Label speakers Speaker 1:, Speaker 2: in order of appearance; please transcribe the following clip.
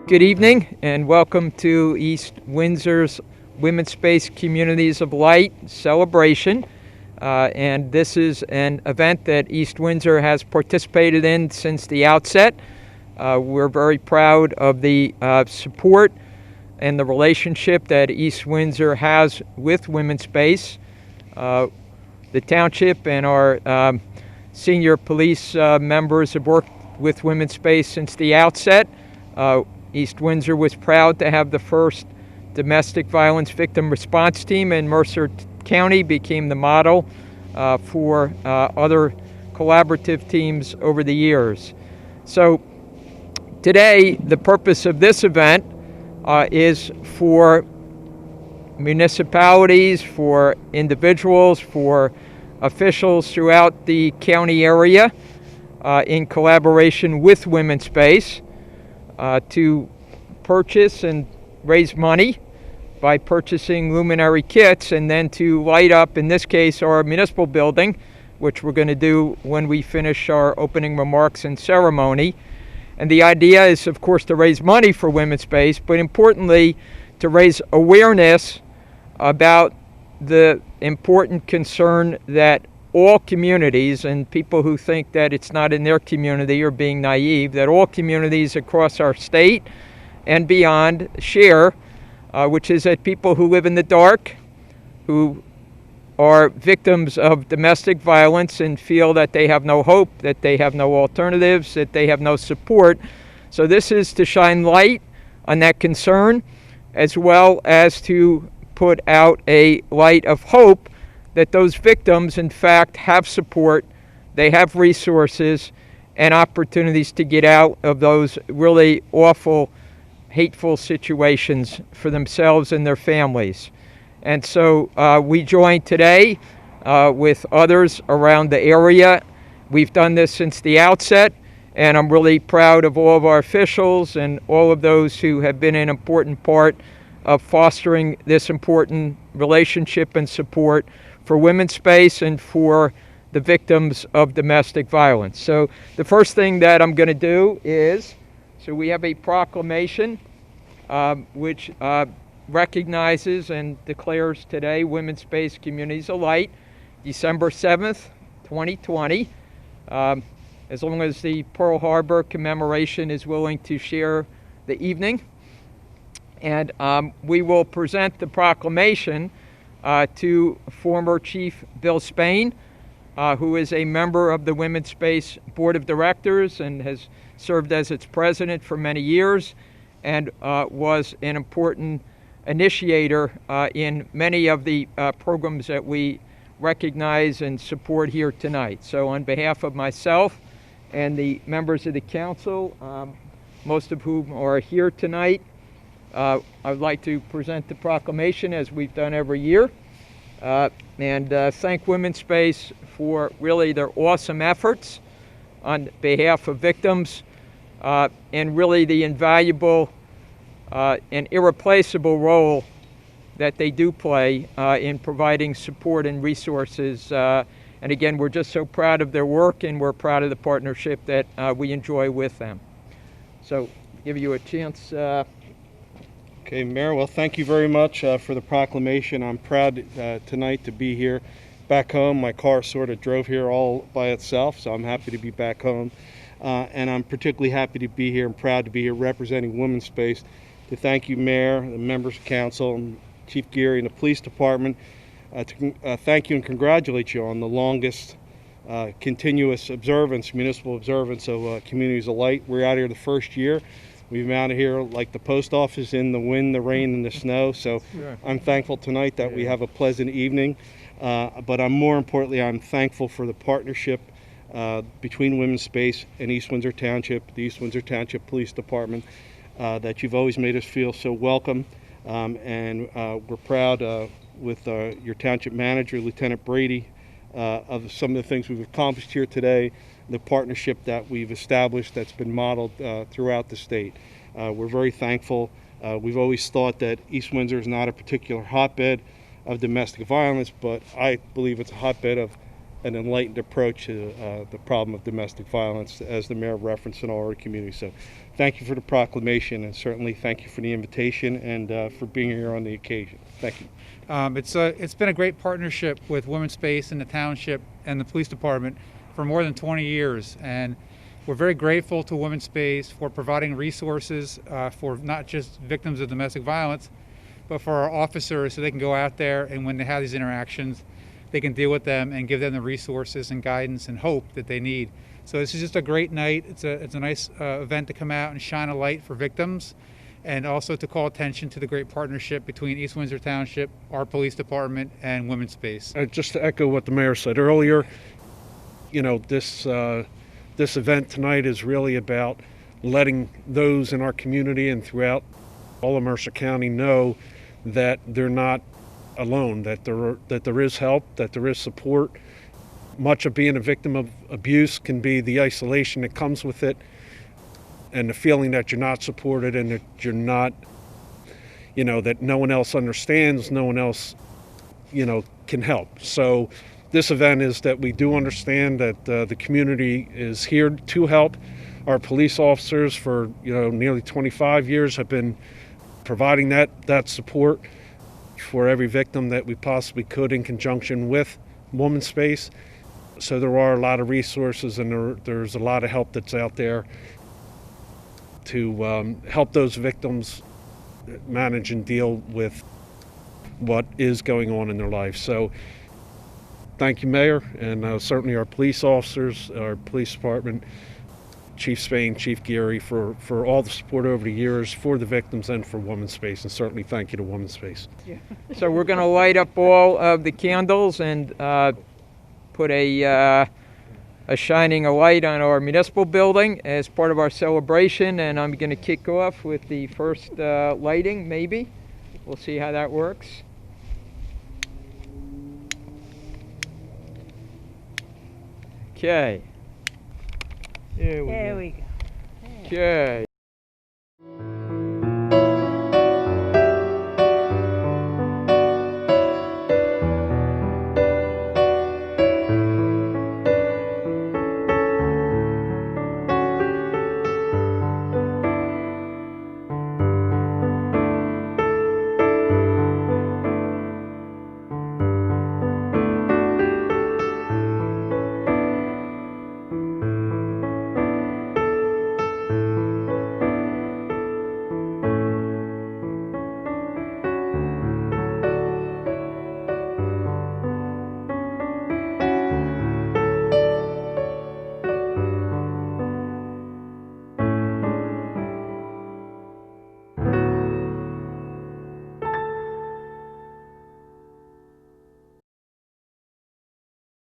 Speaker 1: Good evening and welcome to East Windsor's Womanspace Communities of Light celebration. And this is an event that East Windsor has participated in since the outset. We're very proud of the support and the relationship that East Windsor has with Womanspace. The township and our senior police members have worked with Womanspace since the outset. East Windsor was proud to have the first domestic violence victim response team, and Mercer County became the model for other collaborative teams over the years. So today, the purpose of this event is for municipalities, for individuals, for officials throughout the county area in collaboration with Womanspace to purchase and raise money by purchasing luminary kits, and then to light up, in this case, our municipal building, which we're going to do when we finish our opening remarks and ceremony. And the idea is, of course, to raise money for Womanspace, but importantly, to raise awareness about the important concern that all communities, and people who think that it's not in their community are being naive, that all communities across our state and beyond share, which is that people who live in the dark, who are victims of domestic violence and feel that they have no hope, that they have no alternatives, that they have no support. So this is to shine light on that concern, as well as to put out a light of hope that those victims, in fact, have support, they have resources and opportunities to get out of those really awful, hateful situations for themselves and their families. And so we join today with others around the area. We've done this since the outset, and I'm really proud of all of our officials and all of those who have been an important part of fostering this important relationship and support for Womanspace and for the victims of domestic violence. So the first thing that I'm going to do is, so we have a proclamation which recognizes and declares today Womanspace Communities of Light, December 7th, 2020. As long as the Pearl Harbor commemoration is willing to share the evening. And we will present the proclamation to former Chief Bill Spain, who is a member of the Womanspace Board of Directors and has served as its president for many years, and was an important initiator in many of the programs that we recognize and support here tonight. So on behalf of myself and the members of the council, most of whom are here tonight, I'd like to present the proclamation as we've done every year, and thank Womanspace for really their awesome efforts on behalf of victims, and really the invaluable and irreplaceable role that they do play in providing support and resources. And again, we're just so proud of their work, and we're proud of the partnership that we enjoy with them. So, give you a chance.
Speaker 2: Okay, Mayor, well, thank you very much for the proclamation. I'm proud tonight to be here back home. My car sort of drove here all by itself, so I'm happy to be back home. And I'm particularly happy to be here and proud to be here representing Womanspace to thank you, Mayor, the members of council, and Chief Geary and the police department, to thank you and congratulate you on the longest continuous observance, municipal observance of Communities of Light. We're out here the first year. We've been out here like the post office in the wind, the rain, and the snow. So I'm thankful tonight that we have a pleasant evening. But more importantly, I'm thankful for the partnership between Womanspace and East Windsor Township, the East Windsor Township Police Department, that you've always made us feel so welcome. And we're proud with your township manager, Lieutenant Brady, of some of the things we've accomplished here today, the partnership that we've established that's been modeled throughout the state. We're very thankful. We've always thought that East Windsor is not a particular hotbed of domestic violence, but I believe it's a hotbed of an enlightened approach to the problem of domestic violence, as the mayor referenced, in all our communities. So thank you for the proclamation, and certainly thank you for the invitation and for being here on the occasion. Thank you.
Speaker 3: It's been a great partnership with Womanspace and the township and the police department for more than 20 years, and we're very grateful to Womanspace for providing resources for not just victims of domestic violence, but for our officers, so they can go out there and when they have these interactions, they can deal with them and give them the resources and guidance and hope that they need. So this is just a great night. It's a nice event to come out and shine a light for victims, and also to call attention to the great partnership between East Windsor Township, our police department, and Womanspace.
Speaker 2: Just to echo what the mayor said earlier, you know, this event tonight is really about letting those in our community and throughout all of Mercer County know that they're not alone, that there is help, that there is support. Much of being a victim of abuse can be the isolation that comes with it, and the feeling that you're not supported and that you're not, you know, that no one else understands, no one else, you know, can help. So this event is that we do understand that the community is here to help. Our police officers for, you know, nearly 25 years have been providing that support for every victim that we possibly could, in conjunction with Womanspace. So there are a lot of resources, and there's a lot of help that's out there to help those victims manage and deal with what is going on in their life. So thank you, Mayor, and certainly our police officers, our police department, Chief Spain, Chief Geary, for all the support over the years for the victims and for Womanspace, and certainly thank you to Womanspace.
Speaker 1: So we're going to light up all of the candles and put a shining a light on our municipal building as part of our celebration, and I'm going to kick off with the first lighting, maybe. We'll see how that works. Okay. There we go.
Speaker 4: There we go.
Speaker 1: Okay.